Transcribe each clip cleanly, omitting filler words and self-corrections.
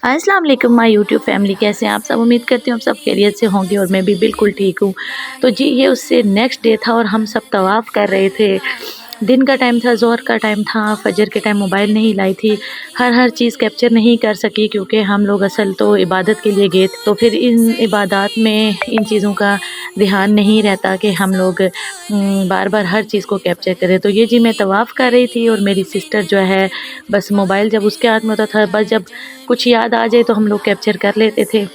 अस्सलाम वालेकुम my YouTube family, कैसे हैं आप सब। उम्मीद करती हूँ आप सब खैरियत से होंगे और मैं भी बिल्कुल ठीक हूँ। तो जी ये उससे नेक्स्ट डे था और हम सब तवाफ़ कर रहे थे। दिन का टाइम था, ज़ोहर का टाइम था, फजर के टाइम मोबाइल नहीं लाई थी। हर चीज़ कैप्चर नहीं कर सकी क्योंकि हम लोग असल तो इबादत के लिए गए थे, तो फिर इन इबादत में इन चीज़ों का ध्यान नहीं रहता कि हम लोग बार बार हर चीज़ को कैप्चर करें। तो ये जी मैं तवाफ़ कर रही थी और मेरी सिस्टर जो है बस मोबाइल जब उसके हाथ में होता था, बस जब कुछ याद आ जाए तो हम लोग कैप्चर कर लेते थे।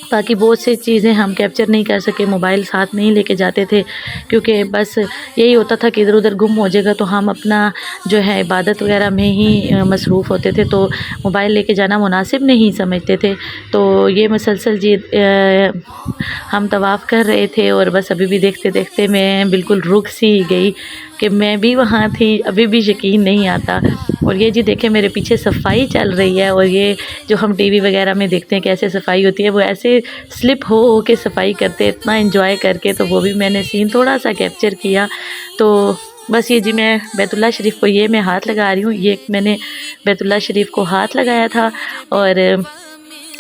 बाकी बहुत सी चीज़ें हम कैप्चर नहीं कर सके, मोबाइल साथ नहीं लेके जाते थे क्योंकि बस यही होता था कि इधर उधर गुम हो जाएगा, तो हम अपना जो है इबादत वगैरह में ही मसरूफ़ होते थे, तो मोबाइल लेके जाना मुनासिब नहीं समझते थे। तो ये मुसलसल जी हम तवाफ़ कर रहे थे और बस अभी भी देखते देखते मैं बिल्कुल रुक सी गई कि मैं भी वहाँ थी, अभी भी यकीन नहीं आता। और ये जी देखें मेरे पीछे सफाई चल रही है, और ये जो हम टीवी वगैरह में देखते हैं कैसे सफाई होती है, वो ऐसे स्लिप हो के सफाई करते हैं इतना एंजॉय करके। तो वो भी मैंने सीन थोड़ा सा कैप्चर किया। तो बस ये जी मैं बैतुल्लाह शरीफ को ये मैं हाथ लगा रही हूँ, ये मैंने बैतुल्लाह शरीफ को हाथ लगाया था और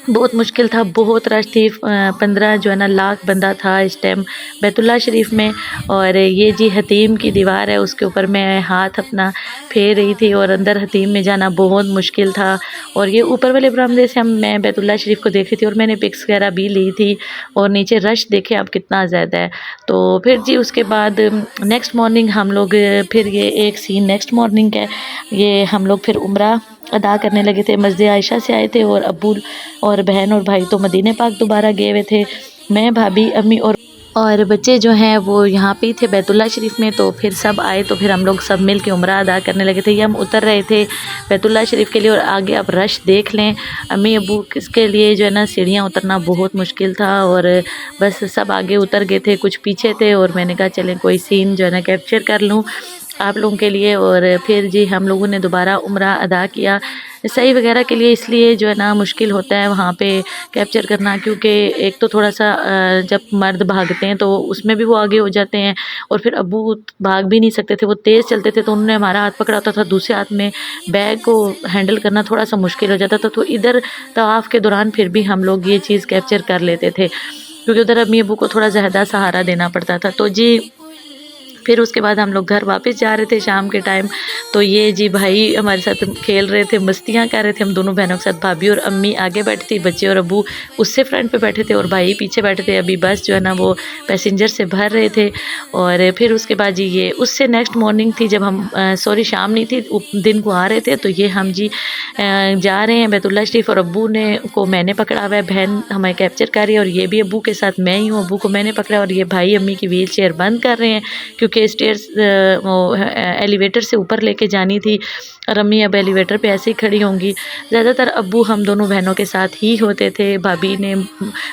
बहुत मुश्किल था, बहुत रश थी। 15 जो है ना लाख बंदा था इस टाइम बैतुल्लाह शरीफ में। और ये जी हतीम की दीवार है, उसके ऊपर मैं हाथ अपना फेर रही थी और अंदर हतीम में जाना बहुत मुश्किल था। और ये ऊपर वाले बरामदे से मैं बैतुल्लाह शरीफ को देख रही थी और मैंने पिक्स वगैरह भी ली थी। और नीचे रश देखे अब कितना ज़्यादा है। तो फिर जी उसके बाद नेक्स्ट मॉर्निंग हम लोग फिर ये एक सीन नेक्स्ट मॉर्निंग है, ये हम लोग फिर उम्रा अदा करने लगे थे। मस्जिद आयशा से आए थे और अब्बू और बहन और भाई तो मदीने पाक दोबारा गए हुए थे। मैं, भाभी, अम्मी और बच्चे जो हैं वो यहाँ पे ही थे बैतुल्लाह शरीफ में। तो फिर सब आए तो फिर हम लोग सब मिल के उम्रा अदा करने लगे थे। ये हम उतर रहे थे बैतुल्लाह शरीफ के लिए और आगे आप रश देख लें। अम्मी अब्बू किसके लिए जो है ना सीढ़ियाँ उतरना बहुत मुश्किल था और बस सब आगे उतर गए थे, कुछ पीछे थे। और मैंने कहा चलें कोई सीन जो है ना कैप्चर कर लूँ आप लोगों के लिए। और फिर जी हम लोगों ने दोबारा उम्रा अदा किया। सही वगैरह के लिए इसलिए जो है ना मुश्किल होता है वहाँ पे कैप्चर करना, क्योंकि एक तो थोड़ा सा जब मर्द भागते हैं तो उसमें भी वो आगे हो जाते हैं, और फिर अब्बू भाग भी नहीं सकते थे, वो तेज़ चलते थे, तो उन्होंने हमारा हाथ पकड़ा होता था, दूसरे हाथ में बैग को हैंडल करना थोड़ा सा मुश्किल हो जाता था। तो इधर तवाफ़ के दौरान फिर भी हम लोग ये चीज़ कैप्चर कर लेते थे क्योंकि उधर अम्मी अब्बू को थोड़ा ज़्यादा सहारा देना पड़ता था। तो जी फिर उसके बाद हम लोग घर वापस जा रहे थे शाम के टाइम। तो ये जी भाई हमारे साथ खेल रहे थे, मस्तियाँ कर रहे थे हम दोनों बहनों के साथ। भाभी और अम्मी आगे बैठी थी, बच्चे और अब्बू उससे फ्रंट पे बैठे थे और भाई पीछे बैठे थे। अभी बस जो है ना वो पैसेंजर से भर रहे थे। और फिर उसके बाद जी ये उससे नेक्स्ट मॉर्निंग थी जब हम सॉरी शाम नहीं थी, दिन को आ रहे थे। तो ये हम जी जा रहे हैं बैतुल्लाह शरीफ और अब्बू ने को मैंने पकड़ा हुआ है, बहन हमें कैप्चर कर रही है और ये भी अब्बू के साथ मैं ही हूँ, अब्बू को मैंने पकड़ा। और ये भाई अम्मी की व्हील चेयर बंद कर रहे हैं क्योंकि स्टेयर्स वो एलिवेटर से ऊपर लेके जानी थी और अम्मी अब एलिवेटर पे ऐसे ही खड़ी होंगी। ज़्यादातर अब्बू हम दोनों बहनों के साथ ही होते थे, भाभी ने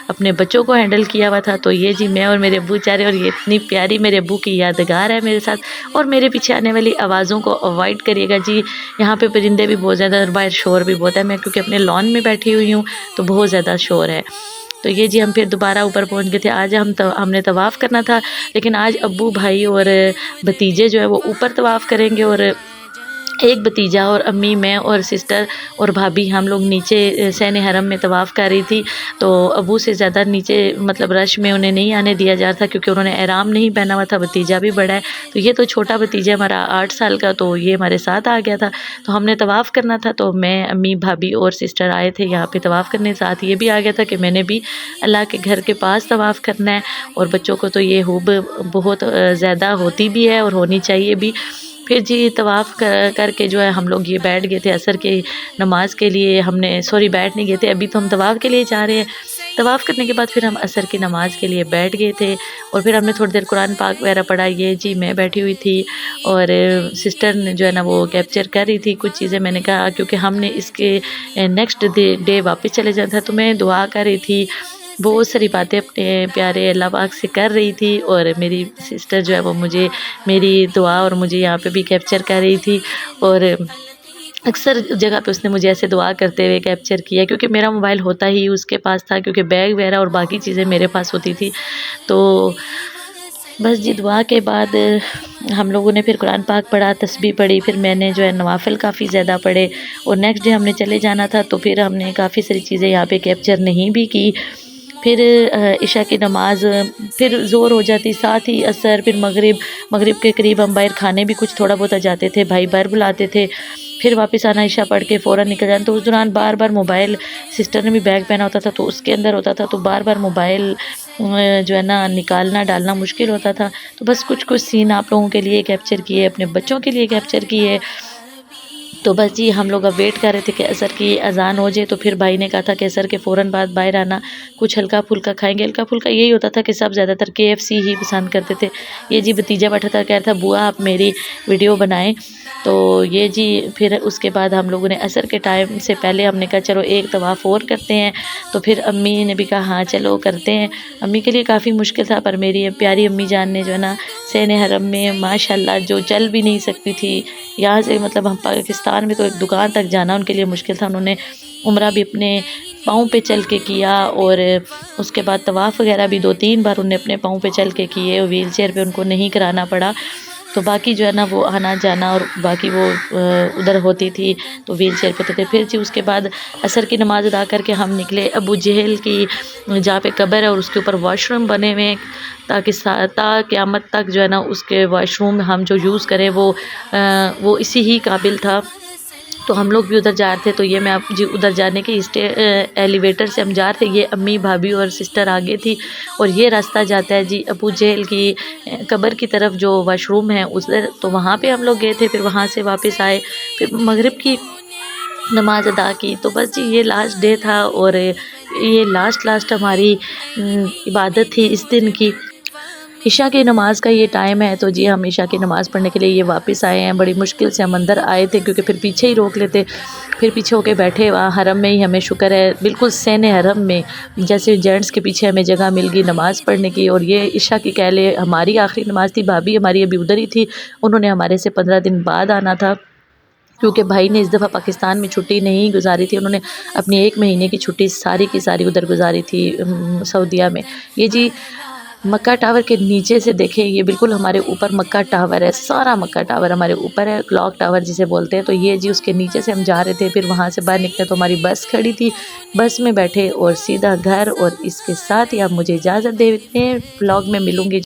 अपने बच्चों को हैंडल किया हुआ था। तो ये जी मैं और मेरे अब्बू जा रहे, और ये इतनी प्यारी मेरे अब्बू की यादगार है मेरे साथ। और मेरे पीछे आने वाली आवाज़ों को अवॉइड करिएगा जी, यहाँ पे परिंदे भी बहुत ज़्यादा और बाहर शोर भी बहुत है। मैं क्योंकि अपने लॉन में बैठी हुई हूँ तो बहुत ज़्यादा शोर है। तो ये जी हम फिर दोबारा ऊपर पहुंच गए थे। आज हमने तवाफ़ करना था, लेकिन आज अब्बू भाई और भतीजे जो है वो ऊपर तवाफ़ करेंगे और एक भतीजा और अम्मी, मैं और सिस्टर और भाभी हम लोग नीचे सैन हरम में तवाफ़ कर रही थी। तो अबू से ज़्यादा नीचे मतलब रश में उन्हें नहीं आने दिया जा रहा था क्योंकि उन्होंने एहराम नहीं पहना हुआ था। भतीजा भी बड़ा है, तो ये तो छोटा भतीजा हमारा 8 साल का, तो ये हमारे साथ आ गया था। तो हमने तवाफ़ करना था, तो मैं, अम्मी, भाभी और सिस्टर आए थे यहाँ पे तवाफ़ करने। साथ ये भी आ गया था कि मैंने भी अल्लाह के घर के पास तवाफ़ करना है। और बच्चों को तो ये हुब बहुत ज़्यादा होती भी है और होनी चाहिए भी। फिर जी तवाफ़ करके जो है हम लोग ये बैठ गए थे असर की नमाज के लिए। हमने सॉरी बैठ नहीं गए थे, अभी तो हम तवाफ़ के लिए जा रहे हैं। तवाफ़ करने के बाद फिर हम असर की नमाज़ के लिए बैठ गए थे और फिर हमने थोड़ी देर कुरान पाक वगैरह पढ़ा। ये जी मैं बैठी हुई थी और सिस्टर ने जो है ना वो कैप्चर कर रही थी कुछ चीज़ें। मैंने कहा क्योंकि हमने इसके नेक्स्ट डे वापस चले जाना था, तो मैं दुआ कर रही थी, बहुत सारी बातें अपने प्यारे अल्लाह पाक से कर रही थी। और मेरी सिस्टर जो है वो मुझे मेरी दुआ और मुझे यहाँ पे भी कैप्चर कर रही थी। और अक्सर जगह पे उसने मुझे ऐसे दुआ करते हुए कैप्चर किया क्योंकि मेरा मोबाइल होता ही उसके पास था, क्योंकि बैग वगैरह और बाकी चीज़ें मेरे पास होती थी। तो بس جی دعا کے بعد ہم لوگوں نے پھر قرآن پاک پڑھا، تسبیح پڑھی، پھر میں نے جو ہے نوافل کافی زیادہ پڑھے، اور نیکسٹ ڈے ہم نے چلے جانا تھا تو پھر ہم نے کافی ساری چیزیں یہاں پہ کیپچر نہیں بھی کی۔ پھر عشاء کی نماز، پھر زور ہو جاتی، ساتھ ہی عصر، پھر مغرب کے قریب ہم باہر کھانے بھی کچھ تھوڑا بہت جاتے تھے، بھائی باہر بلاتے تھے، پھر واپس آنا عشاء پڑھ کے فوراً نکل جانا۔ تو اس دوران بار بار موبائل، سسٹر نے بھی بیگ پہنا ہوتا تھا تو اس کے اندر ہوتا تھا، تو بار بار موبائل جو ہے نا نکالنا ڈالنا مشکل ہوتا تھا۔ تو بس کچھ سین آپ لوگوں کے لیے کیپچر کیے، اپنے بچوں کے لیے کیپچر کیے۔ تو بس جی ہم لوگ اب ویٹ کر رہے تھے کہ عصر کی اذان ہو جائے، تو پھر بھائی نے کہا تھا کہ عصر کے فوراً بعد باہر آنا، کچھ ہلکا پھلکا کھائیں گے۔ ہلکا پھلکا یہی ہوتا تھا کہ سب زیادہ تر KFC ہی پسند کرتے تھے۔ یہ جی بھتیجا بیٹھا تھا، کہہ رہا تھا بوا آپ میری ویڈیو بنائیں۔ تو یہ جی پھر اس کے بعد ہم لوگوں نے عصر کے ٹائم سے پہلے ہم نے کہا چلو ایک طواف اور کرتے ہیں، تو پھر امی نے بھی کہا ہاں چلو کرتے ہیں۔ امی کے لیے کافی مشکل تھا، پر میری پیاری امی جان نے جو ہے نا سین حرم میں ماشاءاللہ جو چل بھی نہیں سکتی تھی، یہاں سے مطلب ہم پاکستان میں تو ایک دکان تک جانا ان کے لیے مشکل تھا، انہوں نے عمرہ بھی اپنے پاؤں پہ چل کے کیا، اور اس کے بعد طواف وغیرہ بھی 2-3 بار انہیں اپنے پاؤں پہ چل کے کیے، ویل چیئر پہ ان کو نہیں کرانا پڑا۔ تو باقی جو ہے نا وہ آنا جانا اور باقی وہ ادھر ہوتی تھی تو ویل چیئر پہ ہوتے تھے۔ پھر جی اس کے بعد عصر کی نماز ادا کر کے ہم نکلے ابو جہل کی جہاں پہ قبر ہے اور اس کے اوپر واش روم بنے ہوئے ہیں، تاکہ تا قیامت تک جو ہے نا اس کے واش روم ہم جو یوز کریں وہ اسی ہی قابل تھا۔ تو ہم لوگ بھی ادھر جا رہے تھے، تو یہ میں جی ادھر جانے کے ایلیویٹر سے ہم جا رہے تھے، یہ امی بھابھی اور سسٹر آگے تھی، اور یہ راستہ جاتا ہے جی ابو جہل کی قبر کی طرف جو واش روم ہے ادھر، تو وہاں پہ ہم لوگ گئے تھے، پھر وہاں سے واپس آئے، پھر مغرب کی نماز ادا کی۔ تو بس جی یہ لاسٹ ڈے تھا، اور یہ لاسٹ ہماری عبادت تھی اس دن کی۔ عشاء کی نماز کا یہ ٹائم ہے، تو جی ہم عشاء کی نماز پڑھنے کے لیے یہ واپس آئے ہیں، بڑی مشکل سے ہم اندر آئے تھے کیونکہ پھر پیچھے ہی روک لیتے، پھر پیچھے ہو کے بیٹھے وہاں حرم میں ہی، ہمیں شکر ہے بالکل سین حرم میں، جیسے جینٹس کے پیچھے ہمیں جگہ مل گئی نماز پڑھنے کی۔ اور یہ عشاء کی کہہ لے ہماری آخری نماز تھی، بھابھی ہماری ابھی ادھر ہی تھی، انہوں نے ہمارے سے 15 دن بعد آنا تھا، کیونکہ بھائی نے اس دفعہ پاکستان میں چھٹی نہیں گزاری تھی، انہوں نے اپنی 1 مہینے کی چھٹی ساری کی ساری ادھر گزاری تھی سعودیہ میں۔ یہ جی مکہ ٹاور کے نیچے سے دیکھیں، یہ بالکل ہمارے اوپر مکہ ٹاور ہے، سارا مکہ ٹاور ہمارے اوپر ہے، کلاک ٹاور جسے بولتے ہیں۔ تو یہ جی اس کے نیچے سے ہم جا رہے تھے، پھر وہاں سے باہر نکلے تو ہماری بس کھڑی تھی، بس میں بیٹھے اور سیدھا گھر۔ اور اس کے ساتھ ہی آپ مجھے اجازت دیتے ہیں، بلاگ میں ملوں گی